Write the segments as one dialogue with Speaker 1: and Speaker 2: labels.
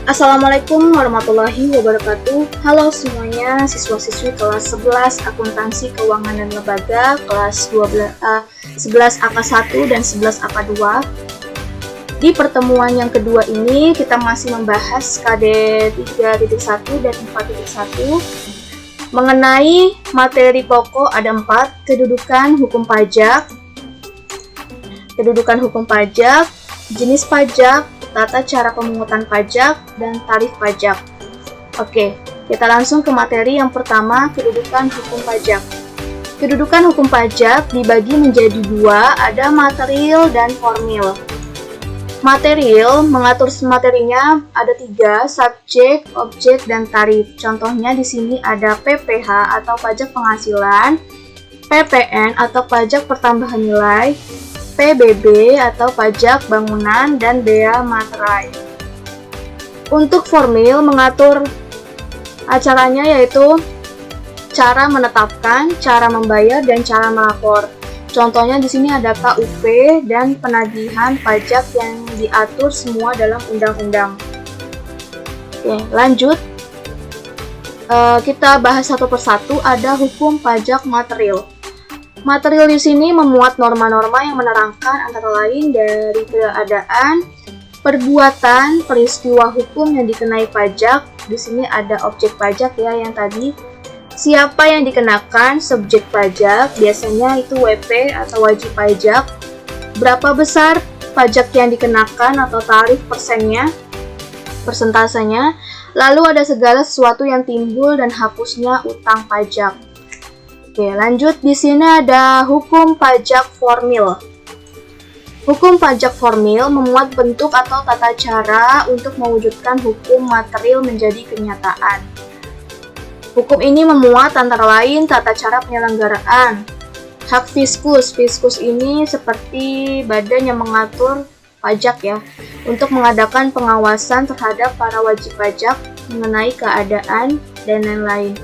Speaker 1: Assalamualaikum warahmatullahi wabarakatuh. Halo semuanya, siswa-siswi kelas 11 Akuntansi Keuangan dan Lembaga, kelas 11 AK1 dan 11 AK2. Di pertemuan yang kedua ini kita masih membahas KD 3.1 dan 4.1 mengenai materi pokok ada 4, kedudukan hukum pajak, jenis pajak, tata cara pemungutan pajak, dan tarif pajak. Oke, kita langsung ke materi yang pertama, kedudukan hukum pajak. Kedudukan hukum pajak dibagi menjadi dua, ada material dan formil. Material, mengatur materinya ada 3, subjek, objek, dan tarif. Contohnya di sini ada PPh atau pajak penghasilan, PPN atau pajak pertambahan nilai, PBB atau pajak bangunan, dan bea materai. Untuk formil mengatur acaranya yaitu cara menetapkan, cara membayar, dan cara melapor. Contohnya di sini ada KUP dan penagihan pajak yang diatur semua dalam undang-undang. Oke, lanjut. Kita bahas satu persatu. Ada hukum pajak material. Material di sini memuat norma-norma yang menerangkan antara lain dari keadaan, perbuatan, peristiwa hukum yang dikenai pajak. Di sini ada objek pajak ya yang tadi. Siapa yang dikenakan, subjek pajak, biasanya itu WP atau wajib pajak. Berapa besar pajak yang dikenakan atau tarif persentasenya. Lalu ada segala sesuatu yang timbul dan hapusnya utang pajak. Oke, lanjut. Di sini ada hukum pajak formil. Hukum pajak formil memuat bentuk atau tata cara untuk mewujudkan hukum material menjadi kenyataan. Hukum ini memuat antara lain tata cara penyelenggaraan, hak fiskus. Fiskus ini seperti badan yang mengatur pajak ya, untuk mengadakan pengawasan terhadap para wajib pajak mengenai keadaan dan lain-lain.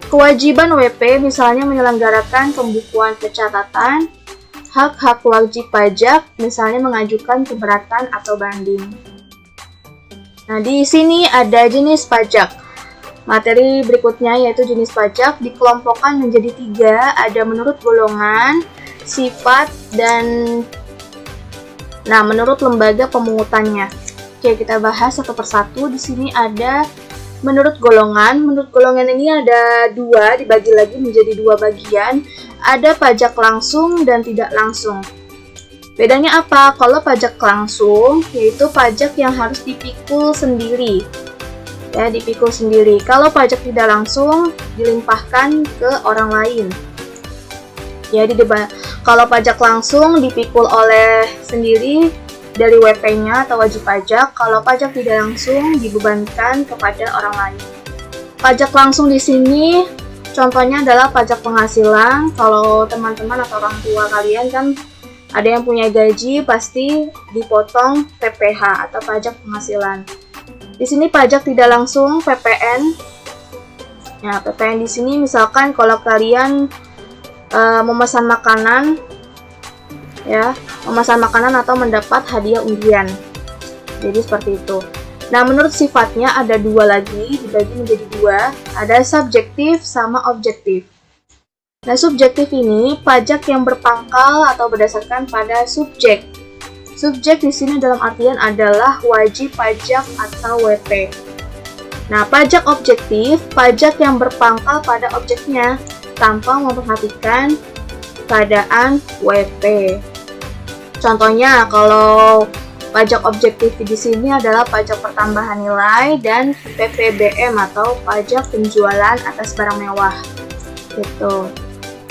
Speaker 1: Kewajiban WP misalnya menyelenggarakan pembukuan pencatatan, hak-hak wajib pajak misalnya mengajukan keberatan atau banding. Nah, di sini ada jenis pajak. Materi berikutnya yaitu jenis pajak dikelompokkan menjadi 3, ada menurut golongan, sifat, dan menurut lembaga pemungutannya. Oke, kita bahas satu persatu. Di sini ada menurut golongan. Menurut golongan ini ada 2, dibagi lagi menjadi 2 bagian. Ada pajak langsung dan tidak langsung. Bedanya apa? Kalau pajak langsung, yaitu pajak yang harus dipikul sendiri. Ya, dipikul sendiri. Kalau pajak tidak langsung, dilimpahkan ke orang lain. Ya, kalau pajak langsung dipikul oleh sendiri dari WP-nya atau wajib pajak. Kalau pajak tidak langsung dibebankan kepada orang lain. Pajak langsung di sini contohnya adalah pajak penghasilan. Kalau teman-teman atau orang tua kalian kan ada yang punya gaji, pasti dipotong PPh atau pajak penghasilan. Di sini pajak tidak langsung PPN. Ya, PPN di sini misalkan kalau kalian memesan makanan atau mendapat hadiah undian. Jadi seperti itu. Nah, menurut sifatnya ada 2 lagi, dibagi menjadi 2. Ada subjektif sama objektif. Nah, subjektif ini pajak yang berpangkal atau berdasarkan pada subjek. Subjek di sini dalam artian adalah wajib pajak atau WP. Nah, pajak objektif, pajak yang berpangkal pada objeknya tanpa memperhatikan keadaan WP. Contohnya, kalau pajak objektif di sini adalah pajak pertambahan nilai dan PPBM atau pajak penjualan atas barang mewah. Gitu.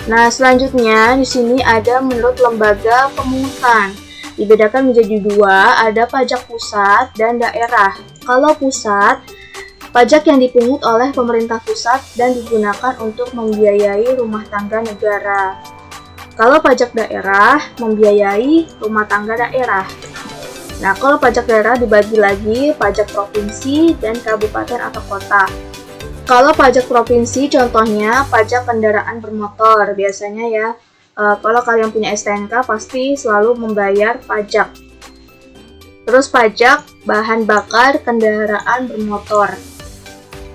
Speaker 1: Nah, selanjutnya di sini ada menurut lembaga pemungutan. Dibedakan menjadi 2, ada pajak pusat dan daerah. Kalau pusat, pajak yang dipungut oleh pemerintah pusat dan digunakan untuk membiayai rumah tangga negara. Kalau pajak daerah, membiayai rumah tangga daerah. Nah, kalau pajak daerah dibagi lagi pajak provinsi dan kabupaten atau kota. Kalau pajak provinsi contohnya pajak kendaraan bermotor. Biasanya ya, kalau kalian punya STNK pasti selalu membayar pajak. Terus pajak bahan bakar kendaraan bermotor.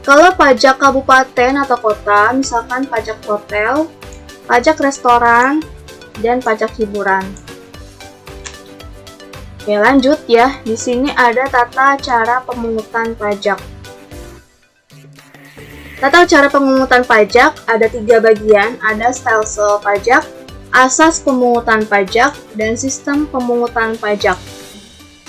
Speaker 1: Kalau pajak kabupaten atau kota, misalkan pajak hotel, pajak restoran, dan pajak hiburan. Oke, lanjut ya. Di sini ada tata cara pemungutan pajak. Tata cara pemungutan pajak ada 3 bagian, ada stelsel pajak, asas pemungutan pajak, dan sistem pemungutan pajak.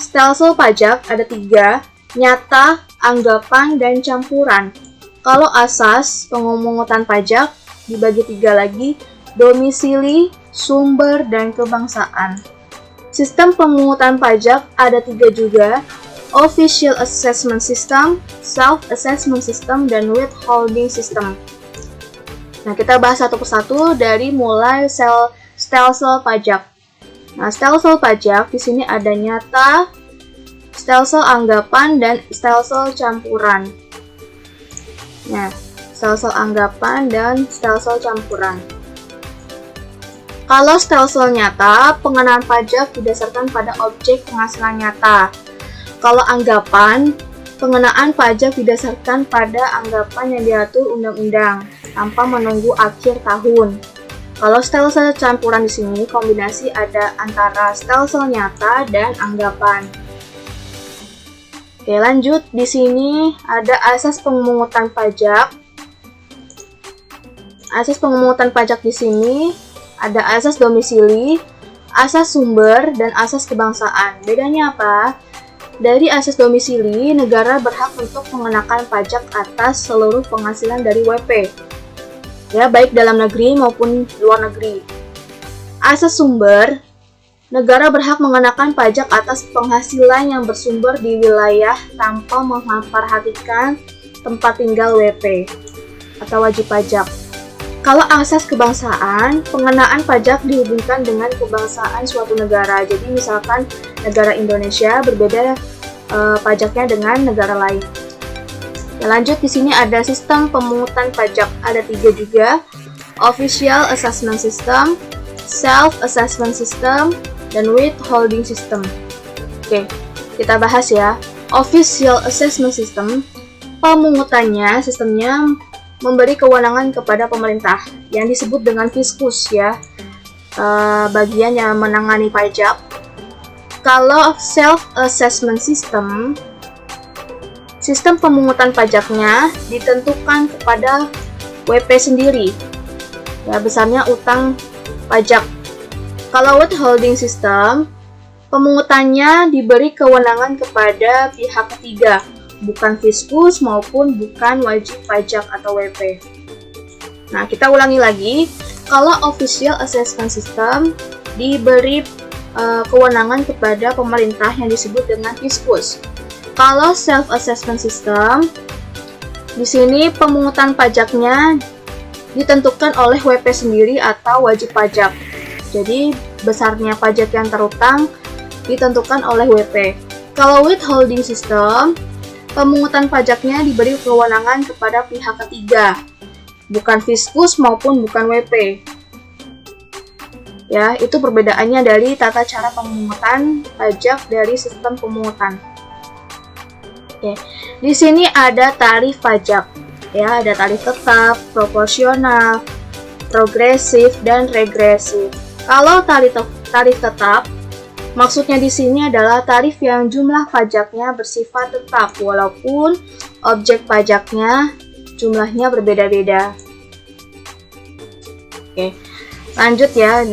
Speaker 1: Stelsel pajak ada 3, nyata, anggapan, dan campuran. Kalau asas pemungutan pajak dibagi 3 lagi, domisili, sumber, dan kebangsaan. Sistem pemungutan pajak ada 3 juga, Official Assessment System, Self-Assessment System, dan Withholding System. Nah, kita bahas satu persatu dari mulai stelsel pajak. Nah, stelsel pajak di sini ada nyata, stelsel anggapan, dan stelsel campuran. Nah, stelsel anggapan dan stelsel campuran. Kalau stelsel nyata, pengenaan pajak didasarkan pada objek penghasilan nyata. Kalau anggapan, pengenaan pajak didasarkan pada anggapan yang diatur undang-undang tanpa menunggu akhir tahun. Kalau stelsel campuran di sini kombinasi ada antara stelsel nyata dan anggapan. Oke, lanjut. Di sini ada asas pemungutan pajak. Asas pemungutan pajak di sini ada asas domisili, asas sumber, dan asas kebangsaan. Bedanya apa? Dari asas domisili, negara berhak untuk mengenakan pajak atas seluruh penghasilan dari WP, ya, baik dalam negeri maupun luar negeri. Asas sumber, negara berhak mengenakan pajak atas penghasilan yang bersumber di wilayah tanpa memperhatikan tempat tinggal WP atau wajib pajak. Kalau asas kebangsaan, pengenaan pajak dihubungkan dengan kebangsaan suatu negara. Jadi misalkan negara Indonesia berbeda pajaknya dengan negara lain. Ya, lanjut, di sini ada sistem pemungutan pajak. Ada 3 juga, Official Assessment System, Self-Assessment System, dan Withholding System. Oke, kita bahas ya. Official Assessment System, pemungutannya, sistemnya memberi kewenangan kepada pemerintah yang disebut dengan fiskus ya, bagian yang menangani pajak. Kalau self-assessment system, sistem pemungutan pajaknya ditentukan kepada WP sendiri, ya, besarnya utang pajak. Kalau withholding system, pemungutannya diberi kewenangan kepada pihak ketiga, bukan fiskus maupun bukan wajib pajak atau WP. Nah, kita ulangi lagi. Kalau official assessment system diberi kewenangan kepada pemerintah yang disebut dengan fiskus. Kalau self assessment system, di sini pemungutan pajaknya ditentukan oleh WP sendiri atau wajib pajak. Jadi, besarnya pajak yang terutang ditentukan oleh WP. Kalau withholding system, pemungutan pajaknya diberi kewenangan kepada pihak ketiga, bukan fiskus maupun bukan WP. Ya, itu perbedaannya dari tata cara pemungutan pajak dari sistem pemungutan. Oke, di sini ada tarif pajak. Ya, ada tarif tetap, proporsional, progresif, dan regresif. Kalau tarif tetap, maksudnya di sini adalah tarif yang jumlah pajaknya bersifat tetap walaupun objek pajaknya jumlahnya berbeda-beda. Oke, lanjut ya.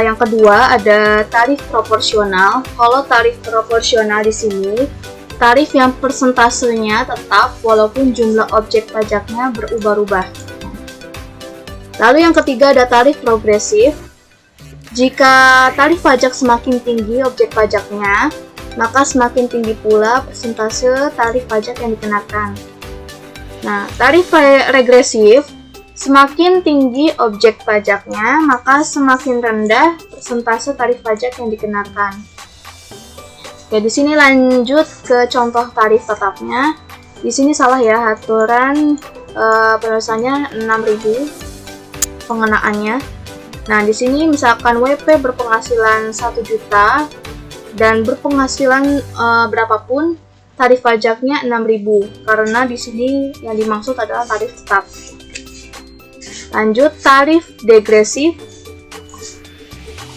Speaker 1: Yang kedua ada tarif proporsional. Kalau tarif proporsional di sini tarif yang persentasenya tetap walaupun jumlah objek pajaknya berubah-ubah. Lalu yang ketiga ada tarif progresif. Jika tarif pajak semakin tinggi objek pajaknya, maka semakin tinggi pula persentase tarif pajak yang dikenakan. Nah, tarif regresif, semakin tinggi objek pajaknya, maka semakin rendah persentase tarif pajak yang dikenakan. Oke, di sini lanjut ke contoh tarif tetapnya. Di sini salah ya, aturan penulisannya 6.000 pengenaannya. Nah, di sini misalkan WP berpenghasilan 1 juta dan berpenghasilan berapapun, tarif pajaknya 6.000 karena di sini yang dimaksud adalah tarif tetap. Lanjut, tarif degresif.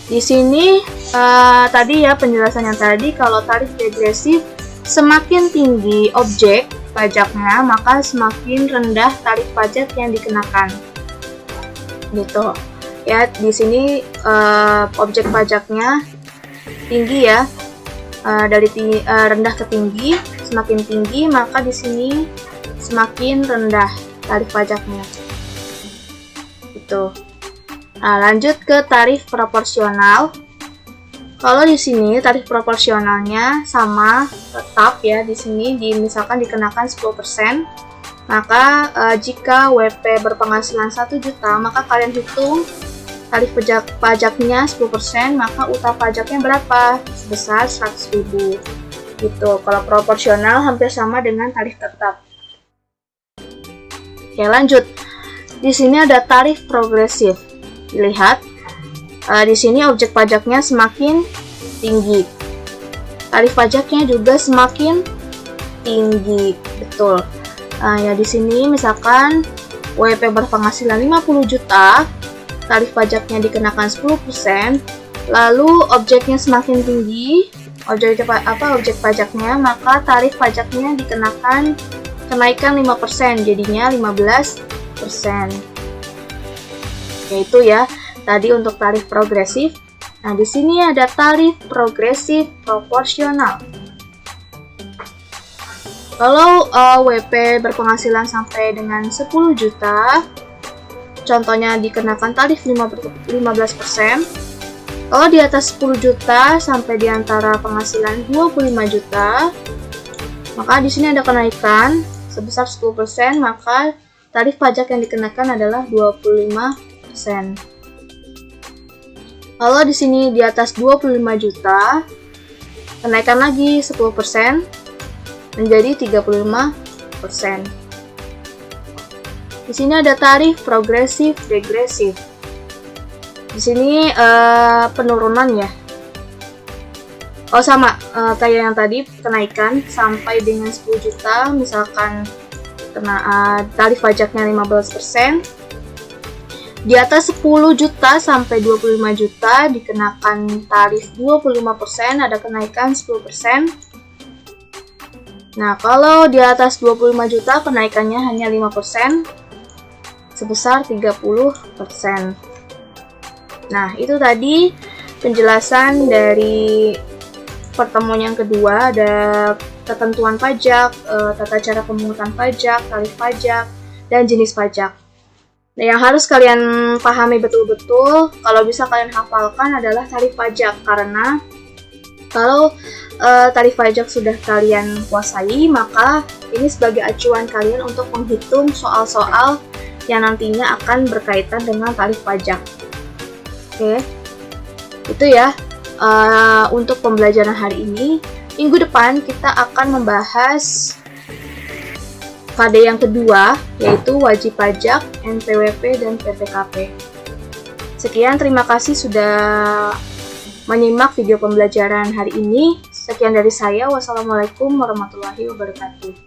Speaker 1: Di sini tadi ya penjelasan yang tadi, kalau tarif degresif semakin tinggi objek pajaknya, maka semakin rendah tarif pajak yang dikenakan. Gitu. Ya, di sini objek pajaknya tinggi ya. Dari rendah ke tinggi, semakin tinggi maka di sini semakin rendah tarif pajaknya. Gitu. Nah, lanjut ke tarif proporsional. Kalau di sini tarif proporsionalnya sama, tetap ya, di sini misalkan dikenakan 10%, maka jika WP berpenghasilan 1 juta, maka kalian hitung tarif pajaknya 10%, maka utang pajaknya berapa? Sebesar 100.000. Gitu. Kalau proporsional hampir sama dengan tarif tetap. Oke, lanjut. Di sini ada tarif progresif. Dilihat, di sini objek pajaknya semakin tinggi, tarif pajaknya juga semakin tinggi, betul. Ya di sini misalkan WP berpenghasilan 50 juta, tarif pajaknya dikenakan 10%, lalu objeknya semakin tinggi, objek pajaknya, maka tarif pajaknya dikenakan kenaikan 5%, jadinya 15%. Yaitu ya, tadi untuk tarif progresif. Nah, di sini ada tarif progresif proporsional. Kalau WP berpenghasilan sampai dengan 10 juta, contohnya dikenakan tarif 15%. Kalau di atas 10 juta sampai di antara penghasilan 25 juta, maka di sini ada kenaikan sebesar 10%, maka tarif pajak yang dikenakan adalah 25%. Kalau di sini di atas 25 juta, kenaikan lagi 10% menjadi 35%. Di sini ada tarif progresif degresif. Di sini penurunan ya. Oh sama, kayak yang tadi kenaikan sampai dengan 10 juta, misalkan tarif pajaknya 15%. Di atas 10 juta sampai 25 juta dikenakan tarif 25%, ada kenaikan 10%. Nah, kalau di atas 25 juta kenaikannya hanya 5%, sebesar 30%. Nah, itu tadi penjelasan dari pertemuan yang kedua, ada ketentuan pajak, tata cara pemungutan pajak, tarif pajak, dan jenis pajak. Nah, yang harus kalian pahami betul-betul, kalau bisa kalian hafalkan adalah tarif pajak, karena kalau tarif pajak sudah kalian kuasai, maka ini sebagai acuan kalian untuk menghitung soal-soal yang nantinya akan berkaitan dengan tarif pajak. Oke, itu ya untuk pembelajaran hari ini. Minggu depan kita akan membahas KD yang kedua, yaitu wajib pajak, NPWP, dan PPKP. Sekian, terima kasih sudah menyimak video pembelajaran hari ini. Sekian dari saya, wassalamualaikum warahmatullahi wabarakatuh.